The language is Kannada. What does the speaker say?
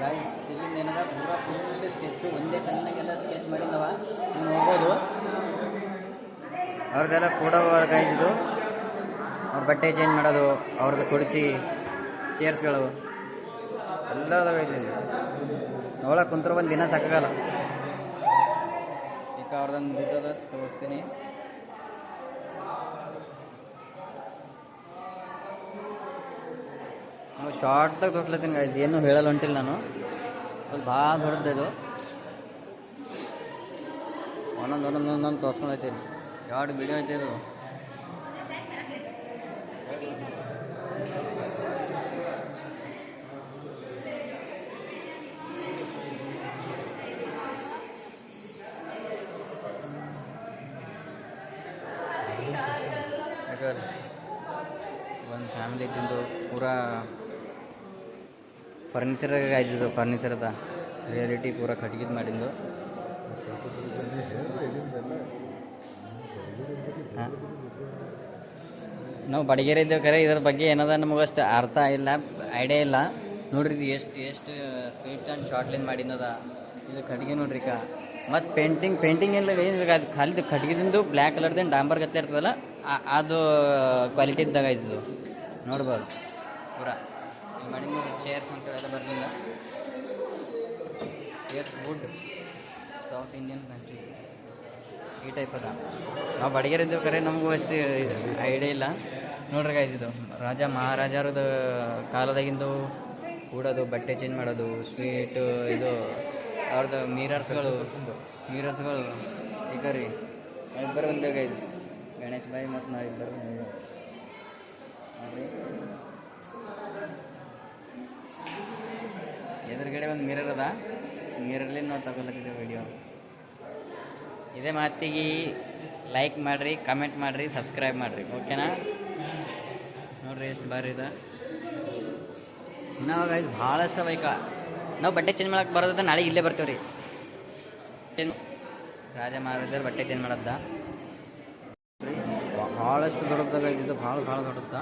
ಗಾಯ್ಸ್ ಇಲ್ಲಿಂದ ಏನದ ಪೂರ ಫುಲ್ ಸ್ಕೆಚ್ಚು ಒಂದೇ ಕಣ್ಣಿಗೆಲ್ಲ ಸ್ಕೆಚ್ ಮಾಡಿದವ ನೀವು ಹೋಗ್ಬೋದು. ಅವ್ರದ್ದೆಲ್ಲ ಕೂಡ ಗೈಸ್ ಇದು ಅವ್ರ ಬಟ್ಟೆ ಚೇಂಜ್ ಮಾಡೋದು, ಅವ್ರದ್ದು ಕುರ್ಚಿ ಚೇರ್ಸ್ಗಳು ಎಲ್ಲ ಅದಾವೆ ಇಲ್ಲಿ. ಒಳಗೆ ಕುಂತ್ರು ಒಂದು ದಿನ ಸಾಕಾಗಲ್ಲ. ಈಗ ಅವ್ರದ್ದೊಂದು ಇದ್ದದ ತೋರಿಸ್ತೀನಿ. ನಾವು ಶಾರ್ಟ್ದಾಗ ತೋರ್ಸ್ಲತ್ತೀನಿ ಗಾಯ್ಸ್, ಏನು ಹೇಳಲ್ಲ ಹೊಂಟಿಲ್ಲ ನಾನು. ಅದು ಭಾಳ ದೊಡ್ಡದು, ಒಂದೊಂದು ತೋರ್ಸ್ಕೊಂಡೈತೀನಿ. ಎರಡು ವಿಡಿಯೋ ಐತೆ ಇದು. ಒಂದು ಫ್ಯಾಮಿಲಿ ಇದ್ದಿದ್ದು ಪೂರಾ ಫರ್ನಿಚರ್ ಆಯ್ತಿದ್ದು. ಫರ್ನಿಚರ್ ಅದ ರಿಯಾಲಿಟಿ ಪೂರಾ ಕಟ್ಗಿದ್ ಮಾಡಿದ್ದು. ಹಾಂ, ನಾವು ಬಡಗೇರಿ ಇದ್ದೇವೆ ಕರೆ, ಇದ್ರ ಬಗ್ಗೆ ಏನದ ನಮಗಷ್ಟು ಅರ್ಥ ಇಲ್ಲ, ಐಡಿಯಾ ಇಲ್ಲ. ನೋಡ್ರಿ ಇದು ಎಷ್ಟು ಸ್ವೀಟ್ ಆ್ಯಂಡ್ ಶಾರ್ಟ್ಲಿಂದ ಮಾಡಿದ್ದದ. ಇದು ಕಟ್ಗೆ ನೋಡ್ರಿ ಕ. ಮತ್ತು ಪೇಂಟಿಂಗ್ ಎಲ್ಲ ಏನು ಅದು ಖಾಲಿ ಕಟ್ಗಿದಿಂದ ಬ್ಲ್ಯಾಕ್ ಕಲರ್ದಿಂದ ಡಾಂಬರ್ ಗಚ್ಚ ಇರ್ತದಲ್ಲ, ಅದು ಕ್ವಾಲಿಟಿ ಇದ್ದಾಗ ಇದು ನೋಡ್ಬೋದು ಪೂರಾ. ಈಗ ಮಾಡಿ ನೋಡಿ ಚೇರ್ಸ್ ಅಂತೆಲ್ಲ ಬರಲಿಲ್ಲ. Chairs wood south Indian country ಈ ಟೈಪ್ ಅದ. ನಾವು ಬಡಗೇರಿ ಇದ್ದೇವೆ ಕರೆ, ನಮಗೂ ಅಷ್ಟು ಐಡಿಯಾ ಇಲ್ಲ. ನೋಡ್ರಿ ಗಾಯ್ಸ್ ಇದು ರಾಜ ಮಹಾರಾಜರದು ಕಾಲದಾಗಿಂದು ಕೂಡೋದು, ಬಟ್ಟೆ ಚೇಂಜ್ ಮಾಡೋದು, ಸ್ವೀಟು, ಇದು ಅವ್ರದ್ದು ಮಿರರ್ಸ್ಗಳು ಈಗ ರೀ ಇಬ್ಬರು ಬಂದೇವೆ ಗೈಸ್, ಗಣೇಶ್ ಬಾಯಿ ಮತ್ತು ನಾವು ಇಬ್ಬರು ಬಂದೇವೆ ನೋಡಿ. ಎದುರುಗಡೆ ಒಂದು ಮಿರರ್ ಅದ, ಮಿರರ್ಲಿ ನಾವು ತಗೊಳತ್ತಿದ್ದೇವೆ ವಿಡಿಯೋ. ಇದೇ ಮಾತಿಗೆ ಲೈಕ್ ಮಾಡಿರಿ, ಕಮೆಂಟ್ ಮಾಡಿರಿ, ಸಬ್ಸ್ಕ್ರೈಬ್ ಮಾಡಿರಿ, ಓಕೆನಾ? ನೋಡ್ರಿ ಎಷ್ಟು ಬಾರಿ ಇದೆ. ನಾವು ಗೈಸ್ ಭಾಳಷ್ಟು ಬೈಕ ನಾವು ಬಟ್ಟೆ ಚೇಂಜ್ ಮಾಡಕ್ಕೆ ಬರೋದ, ನಾಳೆ ಇಲ್ಲೇ ಬರ್ತೇವೆ ರೀ. ರಾಜ ಮಹಾರಾಜರು ಬಟ್ಟೆ ಚೇಂಜ್ ಮಾಡದ್ದ ಭಾಳಷ್ಟು ದೊಡ್ಡದಾಗ ಇದ್ದಿದ್ದು, ಭಾಳ ದೊಡ್ಡದ.